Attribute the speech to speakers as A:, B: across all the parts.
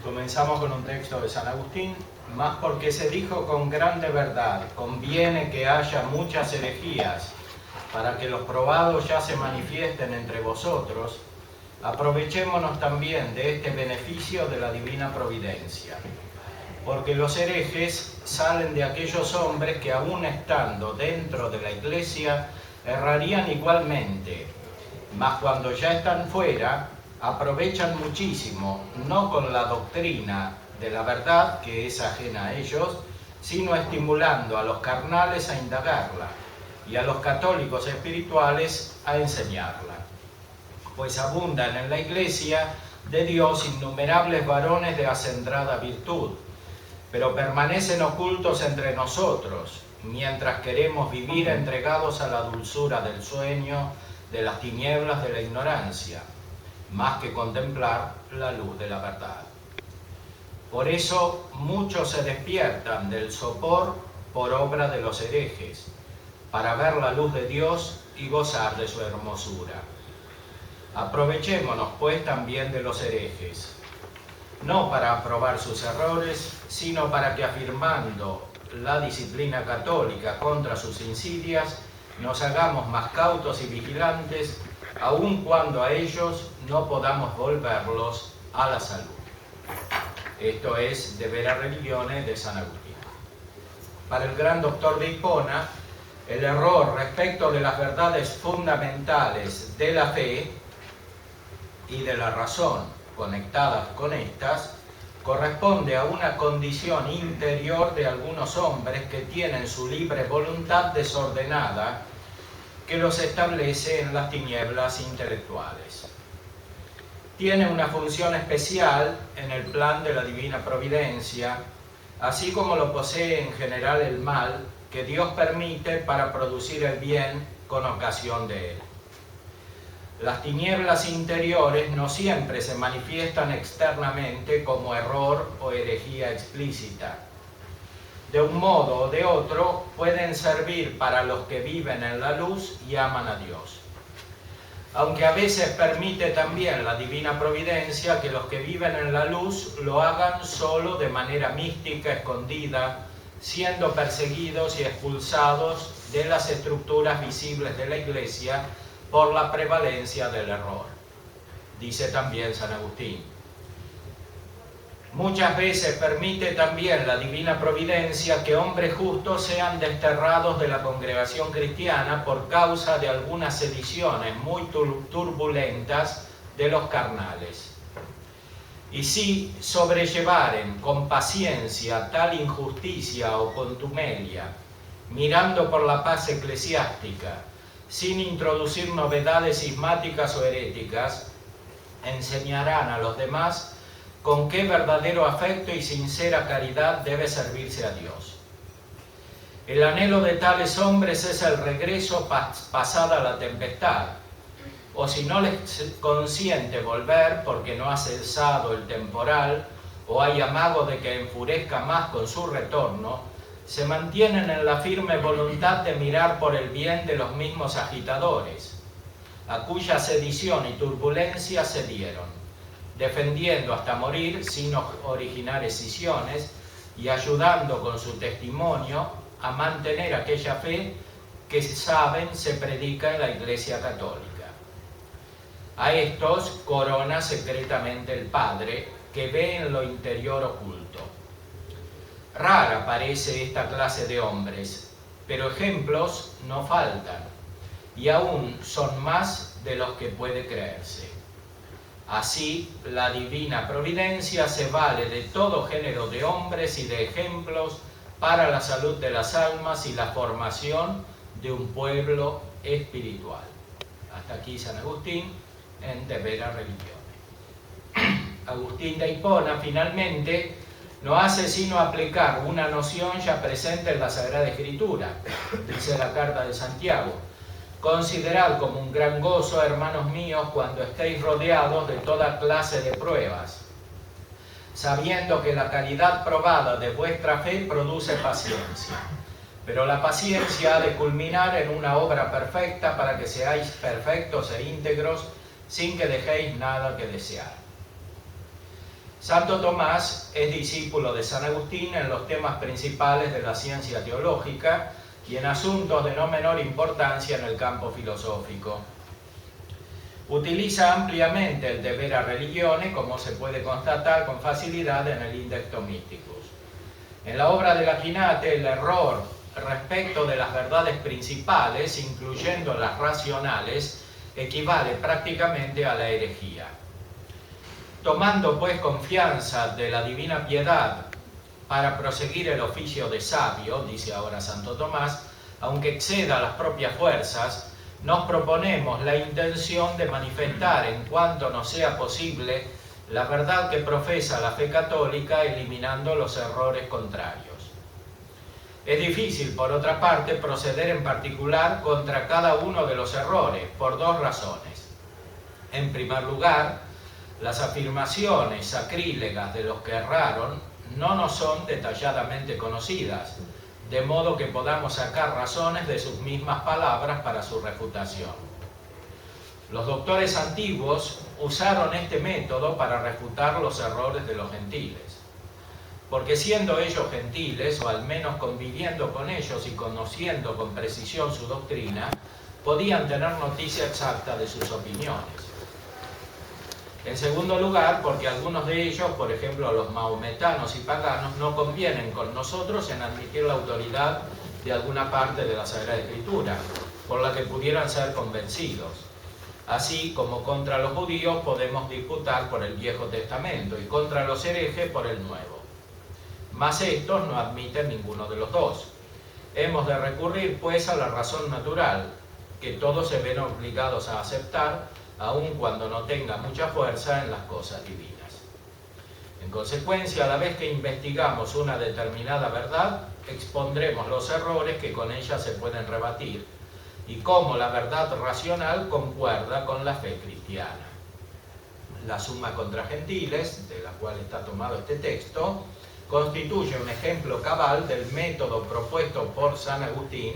A: Comenzamos con un texto de San Agustín. Mas porque se dijo con grande verdad, conviene que haya muchas herejías, para que los probados ya se manifiesten entre vosotros, aprovechémonos también de este beneficio de la divina providencia. Porque los herejes salen de aquellos hombres que, aun estando dentro de la Iglesia, errarían igualmente, mas cuando ya están fuera, aprovechan muchísimo, no con la doctrina de la verdad, que es ajena a ellos, sino estimulando a los carnales a indagarla y a los católicos espirituales a enseñarla. Pues abundan en la Iglesia de Dios innumerables varones de acendrada virtud, pero permanecen ocultos entre nosotros, mientras queremos vivir entregados a la dulzura del sueño, de las tinieblas de la ignorancia, más que contemplar la luz de la verdad. Por eso muchos se despiertan del sopor por obra de los herejes, para ver la luz de Dios y gozar de su hermosura. Aprovechémonos pues también de los herejes, no para aprobar sus errores, sino para que, afirmando la disciplina católica contra sus insidias, nos hagamos más cautos y vigilantes, aun cuando a ellos no podamos volverlos a la salud. Esto es De Vera Religione de San Agustín. Para el gran doctor de Hipona, el error respecto de las verdades fundamentales de la fe y de la razón conectadas con estas corresponde a una condición interior de algunos hombres que tienen su libre voluntad desordenada, que los establece en las tinieblas intelectuales. Tiene una función especial en el plan de la divina providencia, así como lo posee en general el mal que Dios permite para producir el bien con ocasión de él. Las tinieblas interiores no siempre se manifiestan externamente como error o herejía explícita. De un modo o de otro pueden servir para los que viven en la luz y aman a Dios. Aunque a veces permite también la divina providencia que los que viven en la luz lo hagan solo de manera mística, escondida, siendo perseguidos y expulsados de las estructuras visibles de la Iglesia por la prevalencia del error. Dice también San Agustín: muchas veces permite también la divina providencia que hombres justos sean desterrados de la congregación cristiana por causa de algunas sediciones muy turbulentas de los carnales. Y si sobrellevaren con paciencia tal injusticia o contumelia, mirando por la paz eclesiástica, sin introducir novedades cismáticas o heréticas, enseñarán a los demás con qué verdadero afecto y sincera caridad debe servirse a Dios. El anhelo de tales hombres es el regreso pasada la tempestad, o si no les consiente volver porque no ha cesado el temporal o hay amago de que enfurezca más con su retorno, se mantienen en la firme voluntad de mirar por el bien de los mismos agitadores, a cuya sedición y turbulencia se dieron, defendiendo hasta morir sin originar escisiones y ayudando con su testimonio a mantener aquella fe que saben se predica en la Iglesia Católica. A estos corona secretamente el Padre, que ve en lo interior oculto. Rara parece esta clase de hombres, pero ejemplos no faltan, y aún son más de los que puede creerse. Así, la divina providencia se vale de todo género de hombres y de ejemplos para la salud de las almas y la formación de un pueblo espiritual. Hasta aquí San Agustín en De Vera Religione. Agustín de Hipona, finalmente, no hace sino aplicar una noción ya presente en la Sagrada Escritura, dice la Carta de Santiago: Considerad como un gran gozo, hermanos míos, cuando estéis rodeados de toda clase de pruebas, sabiendo que la calidad probada de vuestra fe produce paciencia. Pero la paciencia ha de culminar en una obra perfecta para que seáis perfectos e íntegros, sin que dejéis nada que desear. Santo Tomás es discípulo de San Agustín en los temas principales de la ciencia teológica y en asuntos de no menor importancia en el campo filosófico. Utiliza ampliamente el De Vera Religione, como se puede constatar con facilidad en el Index Thomisticus. En la obra de Laquinate, el error respecto de las verdades principales, incluyendo las racionales, equivale prácticamente a la herejía. Tomando pues confianza de la divina piedad para proseguir el oficio de sabio, dice ahora Santo Tomás, aunque exceda las propias fuerzas, nos proponemos la intención de manifestar en cuanto nos sea posible la verdad que profesa la fe católica, eliminando los errores contrarios. Es difícil, por otra parte, proceder en particular contra cada uno de los errores, por dos razones. En primer lugar, las afirmaciones sacrílegas de los que erraron no nos son detalladamente conocidas, de modo que podamos sacar razones de sus mismas palabras para su refutación. Los doctores antiguos usaron este método para refutar los errores de los gentiles, porque siendo ellos gentiles, o al menos conviviendo con ellos y conociendo con precisión su doctrina, podían tener noticia exacta de sus opiniones. En segundo lugar, porque algunos de ellos, por ejemplo los mahometanos y paganos, no convienen con nosotros en admitir la autoridad de alguna parte de la Sagrada Escritura, por la que pudieran ser convencidos. Así como contra los judíos podemos disputar por el Viejo Testamento y contra los herejes por el Nuevo. Mas estos no admiten ninguno de los dos. Hemos de recurrir pues a la razón natural, que todos se ven obligados a aceptar, aun cuando no tenga mucha fuerza en las cosas divinas. En consecuencia, a la vez que investigamos una determinada verdad, expondremos los errores que con ella se pueden rebatir, y cómo la verdad racional concuerda con la fe cristiana. La Summa contra Gentiles, de la cual está tomado este texto, constituye un ejemplo cabal del método propuesto por San Agustín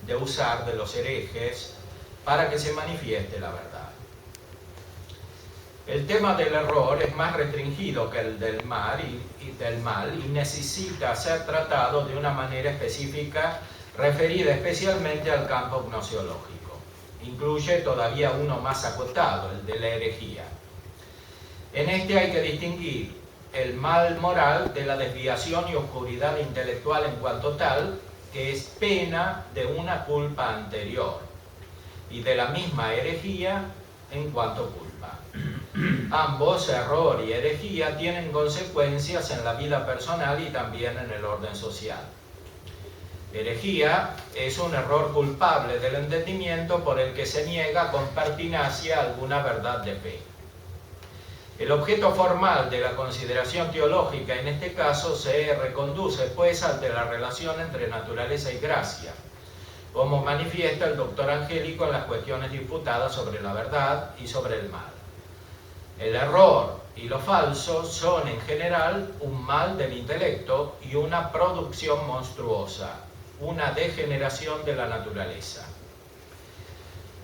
A: de usar de los herejes para que se manifieste la verdad. El tema del error es más restringido que el del mal y necesita ser tratado de una manera específica referida especialmente al campo gnosiológico. Incluye todavía uno más acotado, el de la herejía. En este hay que distinguir el mal moral de la desviación y oscuridad intelectual en cuanto tal, que es pena de una culpa anterior, y de la misma herejía en cuanto culpa. Ambos, error y herejía, tienen consecuencias en la vida personal y también en el orden social. Herejía es un error culpable del entendimiento por el que se niega con pertinacia alguna verdad de fe. El objeto formal de la consideración teológica en este caso se reconduce pues al de la relación entre naturaleza y gracia, como manifiesta el doctor Angélico en las cuestiones disputadas sobre la verdad y sobre el mal. El error y lo falso son en general un mal del intelecto y una producción monstruosa, una degeneración de la naturaleza.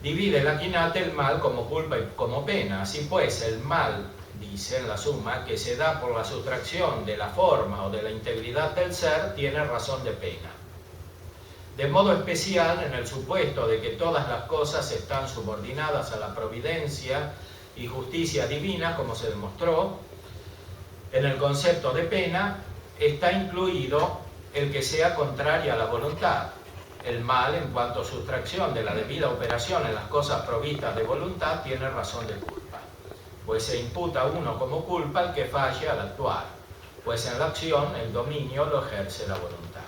A: Divide Laquinate el mal como culpa y como pena. Así pues, el mal, dice en la Suma, que se da por la sustracción de la forma o de la integridad del ser, tiene razón de pena. De modo especial, en el supuesto de que todas las cosas están subordinadas a la providencia y justicia divina, como se demostró, en el concepto de pena está incluido el que sea contraria a la voluntad. El mal, en cuanto a sustracción de la debida operación en las cosas provistas de voluntad, tiene razón de culpa, pues se imputa a uno como culpa el que falle al actuar, pues en la acción el dominio lo ejerce la voluntad.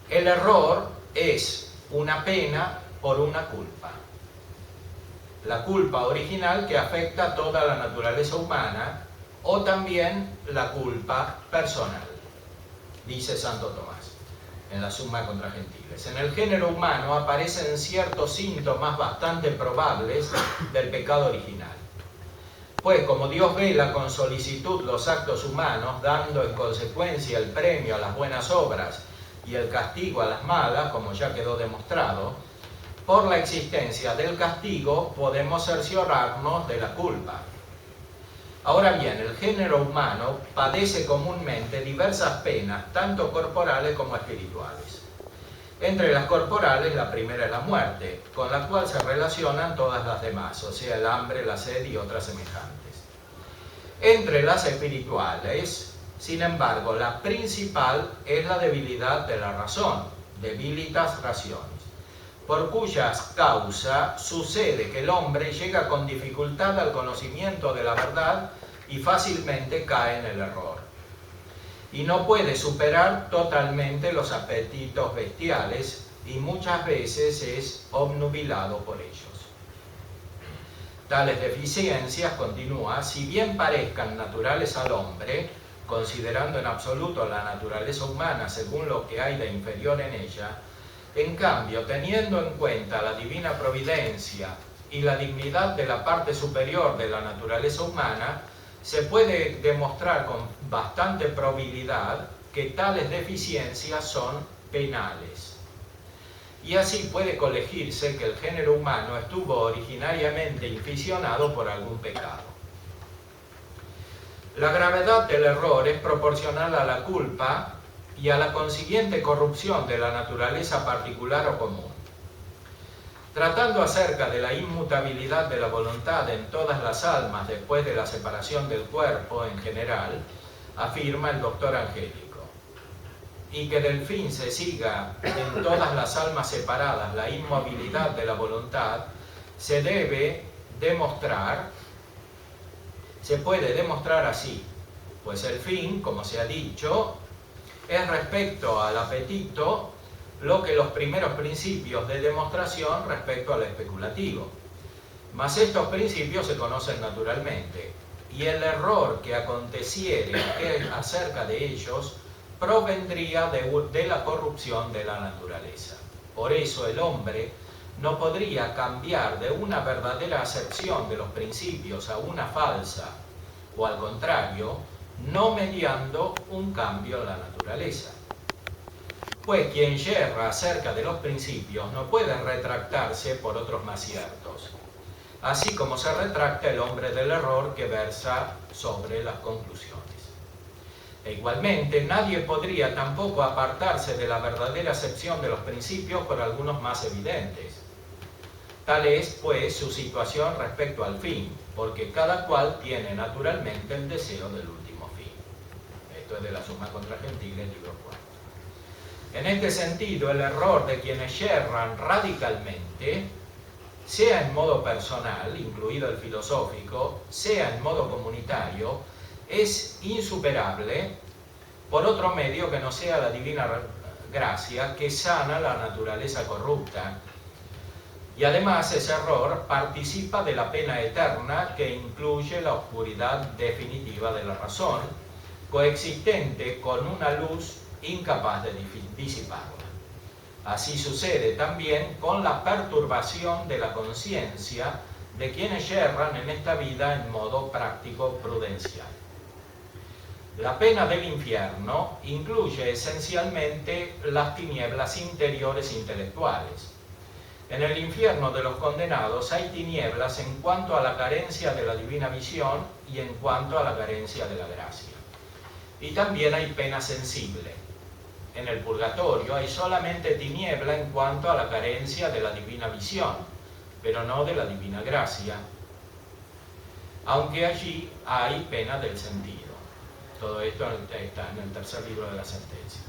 A: El error es una pena por una culpa. La culpa original que afecta a toda la naturaleza humana, o también la culpa personal, dice Santo Tomás. en la Summa contra Gentiles. En el género humano aparecen ciertos síntomas bastante probables del pecado original. Pues como Dios vela con solicitud los actos humanos, dando en consecuencia el premio a las buenas obras y el castigo a las malas, como ya quedó demostrado, por la existencia del castigo podemos cerciorarnos de la culpa. Ahora bien, el género humano padece comúnmente diversas penas, tanto corporales como espirituales. Entre las corporales, la primera es la muerte, con la cual se relacionan todas las demás, o sea, el hambre, la sed y otras semejantes. Entre las espirituales, sin embargo, la principal es la debilidad de la razón, debilitas rationis, por cuya causa sucede que el hombre llega con dificultad al conocimiento de la verdad y fácilmente cae en el error. Y no puede superar totalmente los apetitos bestiales y muchas veces es obnubilado por ellos. Tales deficiencias, continúa, si bien parezcan naturales al hombre, considerando en absoluto la naturaleza humana según lo que hay de inferior en ella, en cambio, teniendo en cuenta la divina providencia y la dignidad de la parte superior de la naturaleza humana, se puede demostrar con bastante probabilidad que tales deficiencias son penales. Y así puede colegirse que el género humano estuvo originariamente inficionado por algún pecado. La gravedad del error es proporcional a la culpa y a la consiguiente corrupción de la naturaleza particular o común. Tratando acerca de la inmutabilidad de la voluntad en todas las almas después de la separación del cuerpo en general, afirma el doctor Angélico, y que del fin se siga en todas las almas separadas la inmovilidad de la voluntad, se puede demostrar así, pues el fin, como se ha dicho, es respecto al apetito lo que los primeros principios de demostración respecto al especulativo. Mas estos principios se conocen naturalmente, y el error que aconteciere acerca de ellos provendría de la corrupción de la naturaleza. Por eso el hombre no podría cambiar de una verdadera acepción de los principios a una falsa, o al contrario, no mediando un cambio en la naturaleza. Pues quien yerra acerca de los principios no puede retractarse por otros más ciertos, así como se retracta el hombre del error que versa sobre las conclusiones. E igualmente, nadie podría tampoco apartarse de la verdadera acepción de los principios por algunos más evidentes. Tal es, pues, su situación respecto al fin, porque cada cual tiene naturalmente el deseo del último fin. Esto es de la Summa contra Gentiles, libro 4. En este sentido, el error de quienes yerran radicalmente, sea en modo personal, incluido el filosófico, sea en modo comunitario, es insuperable por otro medio que no sea la divina gracia que sana la naturaleza corrupta. Y además ese error participa de la pena eterna que incluye la oscuridad definitiva de la razón, coexistente con una luz incapaz de disiparla. Así sucede también con la perturbación de la conciencia de quienes yerran en esta vida en modo práctico prudencial. La pena del infierno incluye esencialmente las tinieblas interiores intelectuales. En el infierno de los condenados hay tinieblas en cuanto a la carencia de la divina visión y en cuanto a la carencia de la gracia. Y también hay pena sensible. En el purgatorio hay solamente tiniebla en cuanto a la carencia de la divina visión, pero no de la divina gracia, aunque allí hay pena del sentido. Todo esto está en el tercer libro de la sentencia.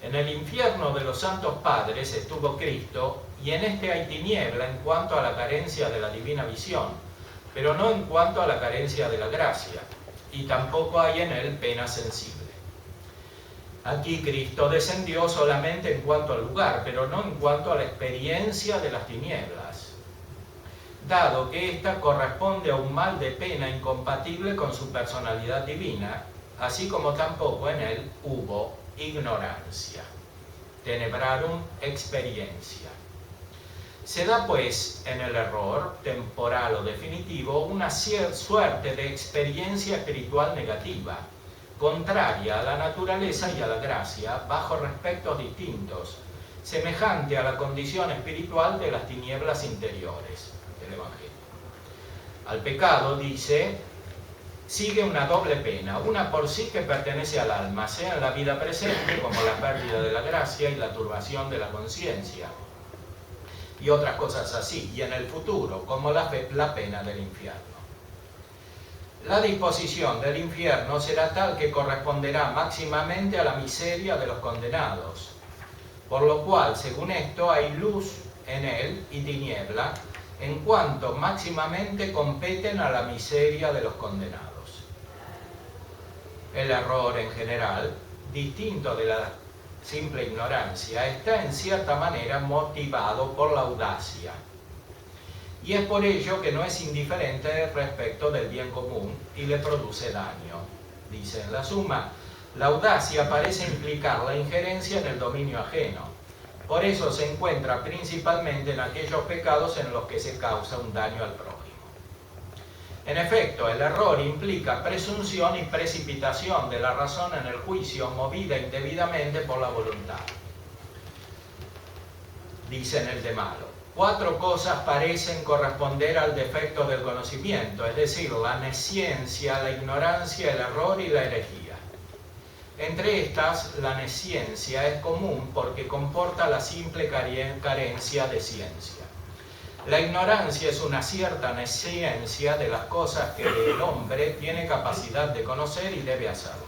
A: En el infierno de los santos padres estuvo Cristo, y en este hay tiniebla en cuanto a la carencia de la divina visión, pero no en cuanto a la carencia de la gracia, y tampoco hay en él pena sensible. Aquí Cristo descendió solamente en cuanto al lugar, pero no en cuanto a la experiencia de las tinieblas, dado que ésta corresponde a un mal de pena incompatible con su personalidad divina, así como tampoco en él hubo ignorancia. tenebrarum experiencia. Se da pues en el error, temporal o definitivo, una suerte de experiencia espiritual negativa, contraria a la naturaleza y a la gracia, bajo respectos distintos, semejante a la condición espiritual de las tinieblas interiores del Evangelio. Al pecado, dice, sigue una doble pena, una por sí que pertenece al alma, sea en la vida presente, como la pérdida de la gracia y la turbación de la conciencia, y otras cosas así, y en el futuro, como la pena del infierno. La disposición del infierno será tal que corresponderá máximamente a la miseria de los condenados, por lo cual, según esto, hay luz en él y tiniebla, en cuanto máximamente competen a la miseria de los condenados. El error en general, distinto de la simple ignorancia, está en cierta manera motivado por la audacia. Y es por ello que no es indiferente respecto del bien común y le produce daño. Dice en la suma, la audacia parece implicar la injerencia en el dominio ajeno. Por eso se encuentra principalmente en aquellos pecados en los que se causa un daño al prójimo. En efecto, el error implica presunción y precipitación de la razón en el juicio, movida indebidamente por la voluntad. Dice en el de malo, 4 cosas parecen corresponder al defecto del conocimiento, es decir, la nesciencia, la ignorancia, el error y la herejía. Entre estas, la nesciencia es común porque comporta la simple carencia de ciencia. La ignorancia es una cierta nesciencia de las cosas que el hombre tiene capacidad de conocer y debe hacerlo.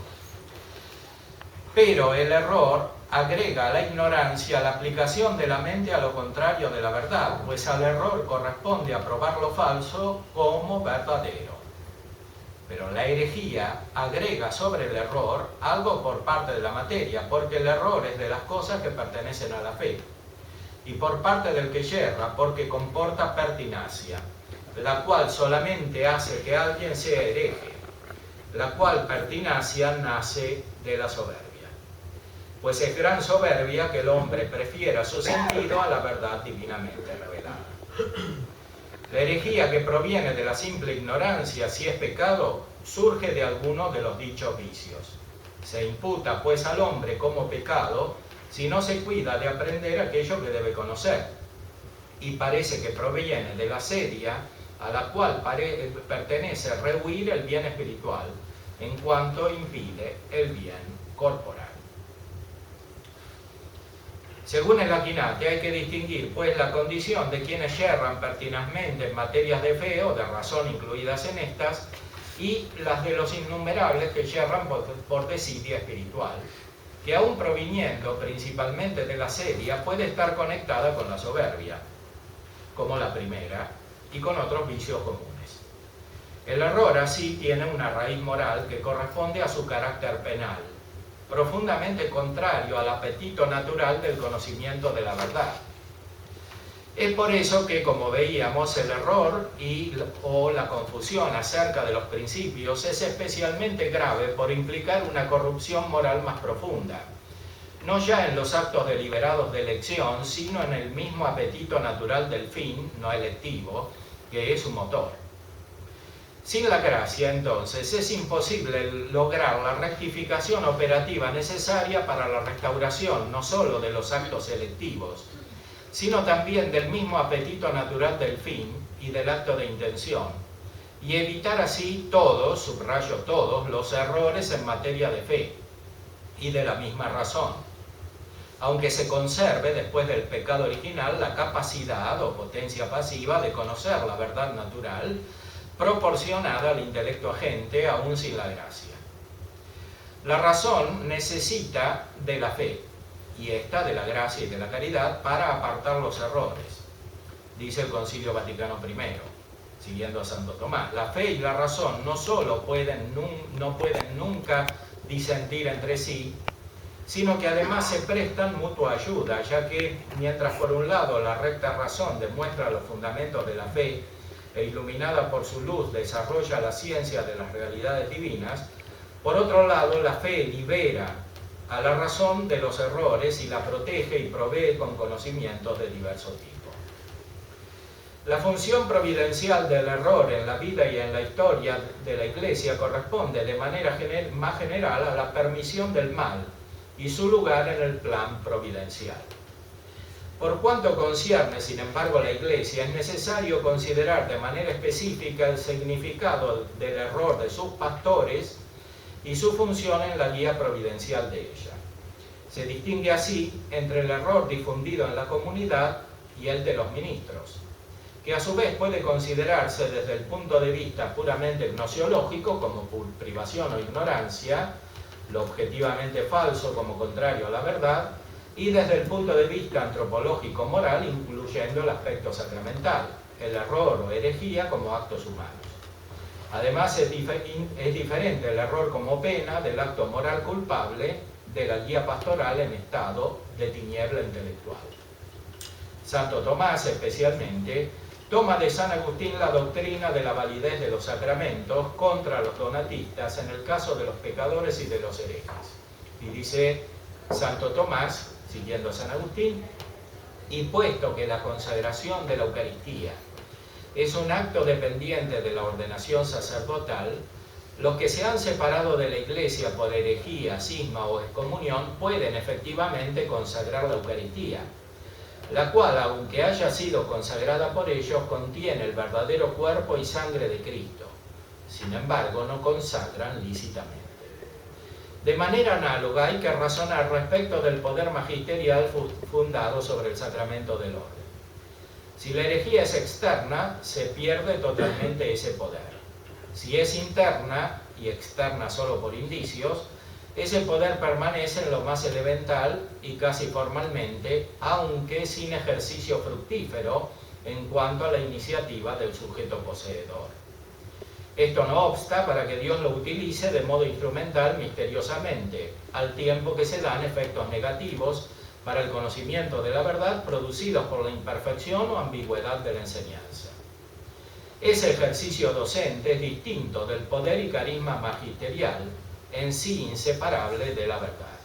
A: Pero el error agrega a la ignorancia la aplicación de la mente a lo contrario de la verdad, pues al error corresponde a probar lo falso como verdadero. Pero la herejía agrega sobre el error algo por parte de la materia, porque el error es de las cosas que pertenecen a la fe. Y por parte del que yerra, porque comporta pertinacia, la cual solamente hace que alguien sea hereje, la cual pertinacia nace de la soberbia. Pues es gran soberbia que el hombre prefiera su sentido a la verdad divinamente revelada. La herejía que proviene de la simple ignorancia, si es pecado, surge de alguno de los dichos vicios. Se imputa pues al hombre como pecado si no se cuida de aprender aquello que debe conocer, y parece que proviene de la sedia a la cual pertenece rehuir el bien espiritual, en cuanto impide el bien corporal. Según el Aquinate, hay que distinguir pues la condición de quienes yerran pertinazmente en materias de fe o de razón incluidas en estas, y las de los innumerables que yerran por desidia espiritual, que aún proviniendo principalmente de la sedia, puede estar conectada con la soberbia, como la primera, y con otros vicios comunes. El error así tiene una raíz moral que corresponde a su carácter penal, profundamente contrario al apetito natural del conocimiento de la verdad. Es por eso que, como veíamos, el error o la confusión acerca de los principios es especialmente grave por implicar una corrupción moral más profunda, no ya en los actos deliberados de elección, sino en el mismo apetito natural del fin, no electivo, que es su motor. Sin la gracia, entonces, es imposible lograr la rectificación operativa necesaria para la restauración no sólo de los actos electivos, sino también del mismo apetito natural del fin y del acto de intención, y evitar así todos, subrayo todos, los errores en materia de fe y de la misma razón, aunque se conserve después del pecado original la capacidad o potencia pasiva de conocer la verdad natural proporcionada al intelecto agente aún sin la gracia. La razón necesita de la fe, y esta de la gracia y de la caridad, para apartar los errores. Dice el Concilio Vaticano I, siguiendo a Santo Tomás, la fe y la razón no solo no pueden nunca disentir entre sí, sino que además se prestan mutua ayuda, ya que mientras por un lado la recta razón demuestra los fundamentos de la fe e iluminada por su luz desarrolla la ciencia de las realidades divinas, por otro lado la fe libera a la razón de los errores y la protege y provee con conocimientos de diverso tipo. La función providencial del error en la vida y en la historia de la Iglesia corresponde de manera más general a la permisión del mal y su lugar en el plan providencial. Por cuanto concierne, sin embargo, a la Iglesia, es necesario considerar de manera específica el significado del error de sus pastores y su función en la guía providencial de ella. Se distingue así entre el error difundido en la comunidad y el de los ministros, que a su vez puede considerarse desde el punto de vista puramente gnosiológico como privación o ignorancia, lo objetivamente falso como contrario a la verdad, y desde el punto de vista antropológico-moral, incluyendo el aspecto sacramental, el error o herejía como actos humanos. Además, es diferente el error como pena del acto moral culpable de la guía pastoral en estado de tiniebla intelectual. Santo Tomás, especialmente, toma de San Agustín la doctrina de la validez de los sacramentos contra los donatistas en el caso de los pecadores y de los herejes. Y dice Santo Tomás, siguiendo a San Agustín, y puesto que la consagración de la Eucaristía es un acto dependiente de la ordenación sacerdotal, los que se han separado de la Iglesia por herejía, cisma o excomunión pueden efectivamente consagrar la Eucaristía, la cual, aunque haya sido consagrada por ellos, contiene el verdadero cuerpo y sangre de Cristo. Sin embargo, no consagran lícitamente. De manera análoga hay que razonar respecto del poder magisterial fundado sobre el sacramento del orden. Si la herejía es externa, se pierde totalmente ese poder. Si es interna, y externa solo por indicios, ese poder permanece en lo más elemental y casi formalmente, aunque sin ejercicio fructífero en cuanto a la iniciativa del sujeto poseedor. Esto no obsta para que Dios lo utilice de modo instrumental misteriosamente, al tiempo que se dan efectos negativos para el conocimiento de la verdad producidos por la imperfección o ambigüedad de la enseñanza. Ese ejercicio docente es distinto del poder y carisma magisterial, en sí inseparable de la verdad.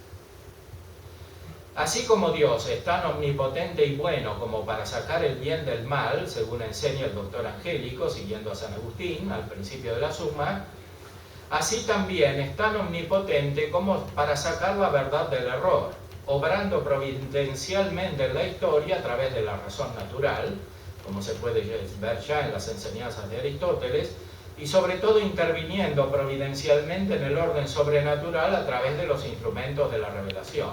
A: Así como Dios es tan omnipotente y bueno como para sacar el bien del mal, según enseña el doctor Angélico, siguiendo a San Agustín al principio de la Suma, así también es tan omnipotente como para sacar la verdad del error, obrando providencialmente en la historia a través de la razón natural, como se puede ver ya en las enseñanzas de Aristóteles, y sobre todo interviniendo providencialmente en el orden sobrenatural a través de los instrumentos de la revelación.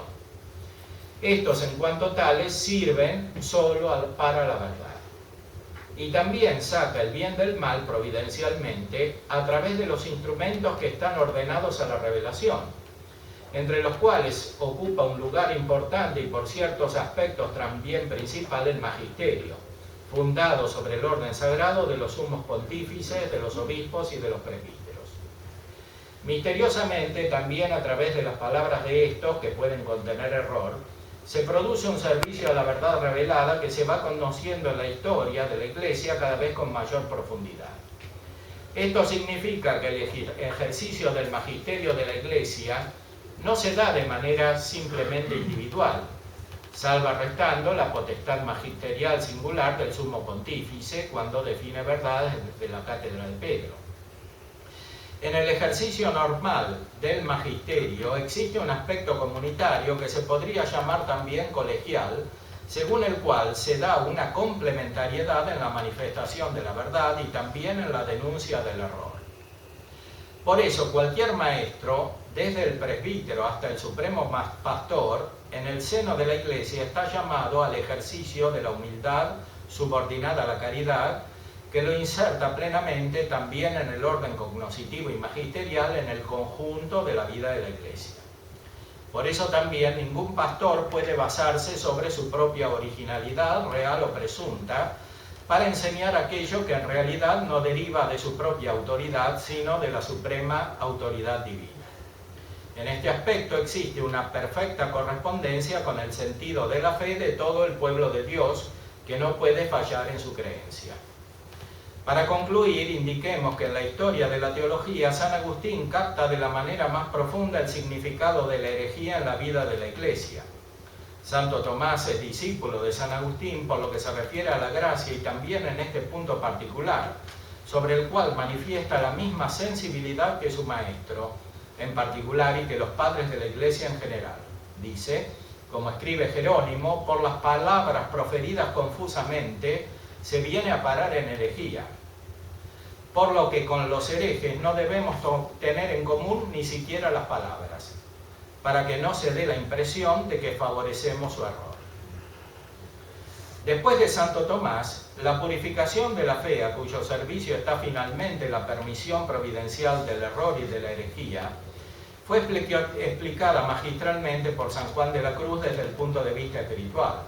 A: Estos, en cuanto tales, sirven solo para la verdad. Y también saca el bien del mal providencialmente a través de los instrumentos que están ordenados a la revelación, entre los cuales ocupa un lugar importante y por ciertos aspectos también principal el magisterio, fundado sobre el orden sagrado de los sumos pontífices, de los obispos y de los presbíteros. Misteriosamente, también a través de las palabras de estos, que pueden contener error, se produce un servicio a la verdad revelada que se va conociendo en la historia de la Iglesia cada vez con mayor profundidad. Esto significa que el ejercicio del magisterio de la Iglesia no se da de manera simplemente individual, salva restando la potestad magisterial singular del sumo pontífice cuando define verdades de la cátedra de Pedro. En el ejercicio normal del magisterio existe un aspecto comunitario que se podría llamar también colegial, según el cual se da una complementariedad en la manifestación de la verdad y también en la denuncia del error. Por eso, cualquier maestro, desde el presbítero hasta el supremo pastor, en el seno de la Iglesia está llamado al ejercicio de la humildad subordinada a la caridad, que lo inserta plenamente también en el orden cognoscitivo y magisterial en el conjunto de la vida de la Iglesia. Por eso también ningún pastor puede basarse sobre su propia originalidad, real o presunta, para enseñar aquello que en realidad no deriva de su propia autoridad, sino de la suprema autoridad divina. En este aspecto existe una perfecta correspondencia con el sentido de la fe de todo el pueblo de Dios, que no puede fallar en su creencia. Para concluir, indiquemos que en la historia de la teología, San Agustín capta de la manera más profunda el significado de la herejía en la vida de la Iglesia. Santo Tomás es discípulo de San Agustín por lo que se refiere a la gracia y también en este punto particular, sobre el cual manifiesta la misma sensibilidad que su maestro, en particular, y que los padres de la Iglesia en general. Dice, como escribe Jerónimo, por las palabras proferidas confusamente se viene a parar en herejía, por lo que con los herejes no debemos tener en común ni siquiera las palabras, para que no se dé la impresión de que favorecemos su error. Después de Santo Tomás, la purificación de la fe, a cuyo servicio está finalmente la permisión providencial del error y de la herejía, fue explicada magistralmente por San Juan de la Cruz desde el punto de vista espiritual.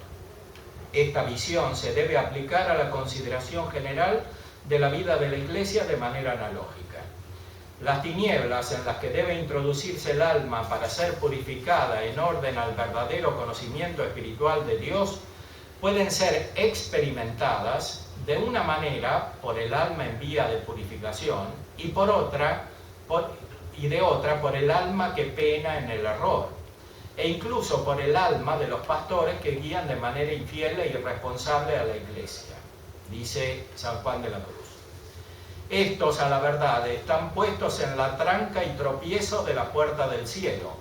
A: Esta visión se debe aplicar a la consideración general de la vida de la Iglesia de manera analógica. Las tinieblas en las que debe introducirse el alma para ser purificada en orden al verdadero conocimiento espiritual de Dios pueden ser experimentadas de una manera por el alma en vía de purificación y de otra por el alma que pena en el error, e incluso por el alma de los pastores que guían de manera infiel e irresponsable a la Iglesia, dice San Juan de la Cruz. Estos, a la verdad, están puestos en la tranca y tropiezo de la puerta del cielo,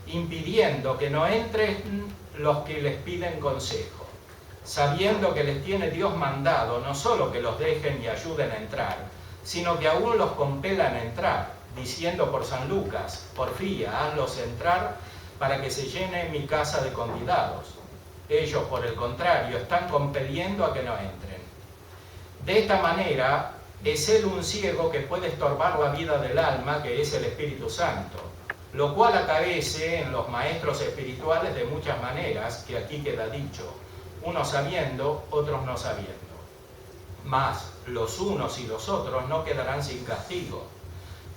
A: impidiendo que no entren los que les piden consejo, sabiendo que les tiene Dios mandado no solo que los dejen y ayuden a entrar, sino que aún los compelan a entrar, diciendo por San Lucas, porfía, hazlos entrar para que se llene mi casa de convidados. Ellos, por el contrario, están compeliendo a que no entren. De esta manera, es él un ciego que puede estorbar la vida del alma, que es el Espíritu Santo, lo cual acaece en los maestros espirituales de muchas maneras, que aquí queda dicho, unos sabiendo, otros no sabiendo. Mas los unos y los otros no quedarán sin castigo,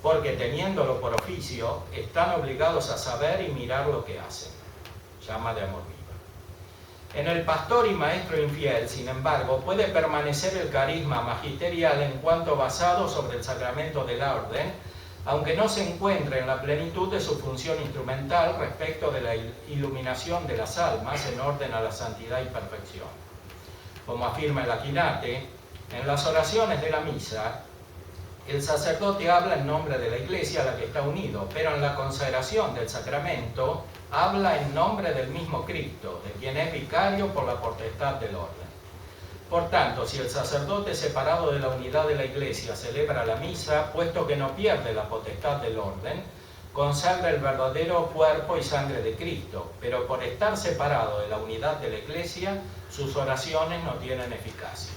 A: porque teniéndolo por oficio, están obligados a saber y mirar lo que hacen. Llama de amor viva. En el pastor y maestro infiel, sin embargo, puede permanecer el carisma magisterial en cuanto basado sobre el sacramento de la orden, aunque no se encuentre en la plenitud de su función instrumental respecto de la iluminación de las almas en orden a la santidad y perfección. Como afirma el Aquinate, en las oraciones de la misa, el sacerdote habla en nombre de la Iglesia a la que está unido, pero en la consagración del sacramento habla en nombre del mismo Cristo, de quien es vicario por la potestad del orden. Por tanto, si el sacerdote separado de la unidad de la Iglesia celebra la misa, puesto que no pierde la potestad del orden, consagra el verdadero cuerpo y sangre de Cristo, pero por estar separado de la unidad de la Iglesia, sus oraciones no tienen eficacia.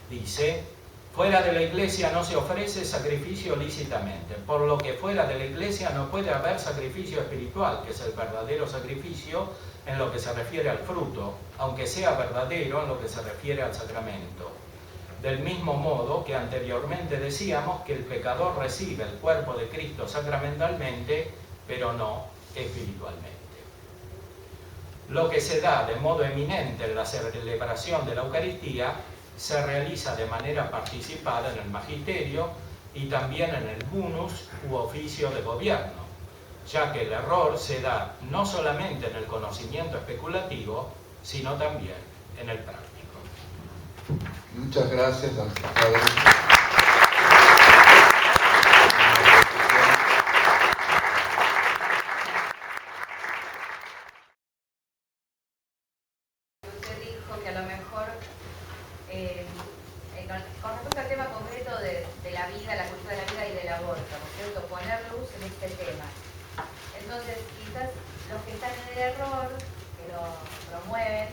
A: Dice, fuera de la Iglesia no se ofrece sacrificio lícitamente, por lo que fuera de la Iglesia no puede haber sacrificio espiritual, que es el verdadero sacrificio en lo que se refiere al fruto, aunque sea verdadero en lo que se refiere al sacramento. Del mismo modo que anteriormente decíamos que el pecador recibe el cuerpo de Cristo sacramentalmente, pero no espiritualmente. Lo que se da de modo eminente en la celebración de la Eucaristía se realiza de manera participada en el magisterio y también en el munus u oficio de gobierno, ya que el error se da no solamente en el conocimiento especulativo, sino también en el práctico.
B: Muchas gracias al padre.
C: Usted dijo que a lo mejor con respecto al tema concreto de la vida, la cultura de la vida y del aborto, ¿no es cierto? Poner luz en este tema. Entonces, quizás los que están en el error, que lo promueven,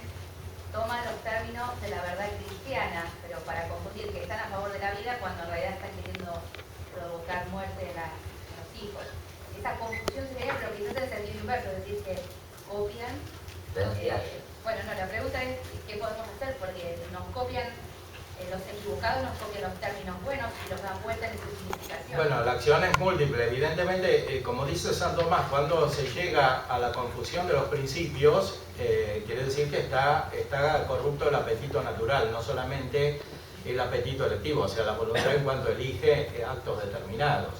C: toman los términos de la verdad cristiana, pero para confundir que están a favor de la vida cuando en realidad están queriendo provocar muerte en los hijos. Esa confusión sería, pero quizás en el sentido inverso, es decir, que copian. Bueno, no, la pregunta es qué podemos hacer, porque nos copian, los equivocados nos copian los términos buenos y los dan vuelta en su significación.
A: Bueno, la acción es múltiple. Evidentemente, como dice San Tomás, cuando se llega a la confusión de los principios, quiere decir que está corrupto el apetito natural, no solamente el apetito electivo, o sea, la voluntad en cuanto elige actos determinados.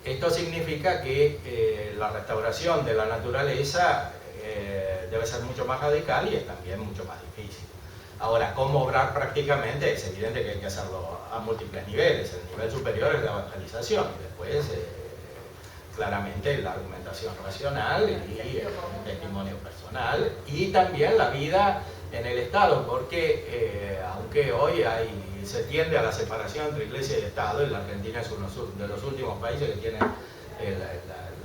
A: Esto significa que la restauración de la naturaleza debe ser mucho más radical y es también mucho más difícil. Ahora, ¿cómo obrar prácticamente? Es evidente que hay que hacerlo a múltiples niveles. El nivel superior es la evangelización y después claramente la argumentación racional y el testimonio personal y también la vida en el Estado, porque aunque hoy se tiende a la separación entre Iglesia y Estado, y la Argentina es uno de los últimos países que tiene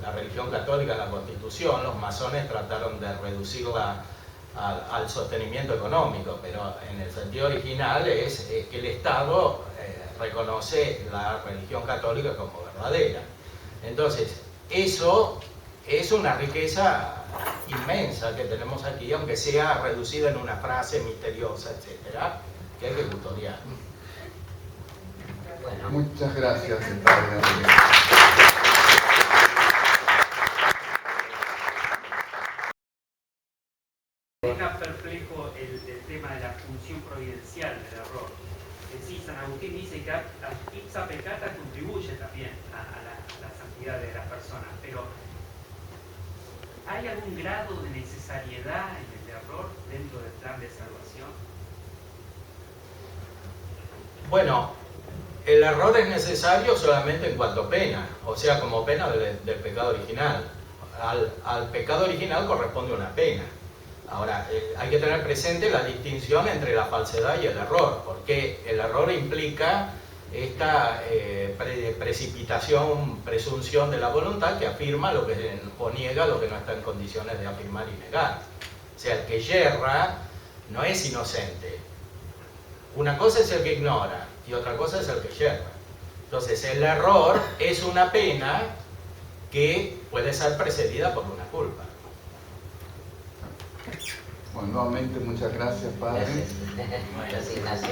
A: la religión católica en la Constitución, los masones trataron de reducirla al sostenimiento económico, pero en el sentido original es que el Estado reconoce la religión católica como verdadera. Entonces, eso es una riqueza inmensa que tenemos aquí, aunque sea reducida en una frase misteriosa, etcétera, que hay que custodiar.
B: Bueno. Muchas gracias, padre.
D: Deja perplejo el tema de la función providencial del error. Sí, San Agustín dice que ipsa peccata contribuye también a la santidad de las personas, pero ¿hay algún grado de necesariedad en el error dentro del plan de salvación?
A: Bueno, el error es necesario solamente en cuanto pena, o sea, como pena del pecado original. Al pecado original corresponde una pena. Ahora, hay que tener presente la distinción entre la falsedad y el error, porque el error implica esta precipitación, presunción de la voluntad que afirma lo que, o niega lo que no está en condiciones de afirmar y negar. O sea, el que yerra no es inocente. Una cosa es el que ignora y otra cosa es el que yerra. Entonces, el error es una pena que puede ser precedida por una culpa.
B: Bueno, nuevamente muchas gracias, padre.
E: Gracias. Gracias, Ignacio.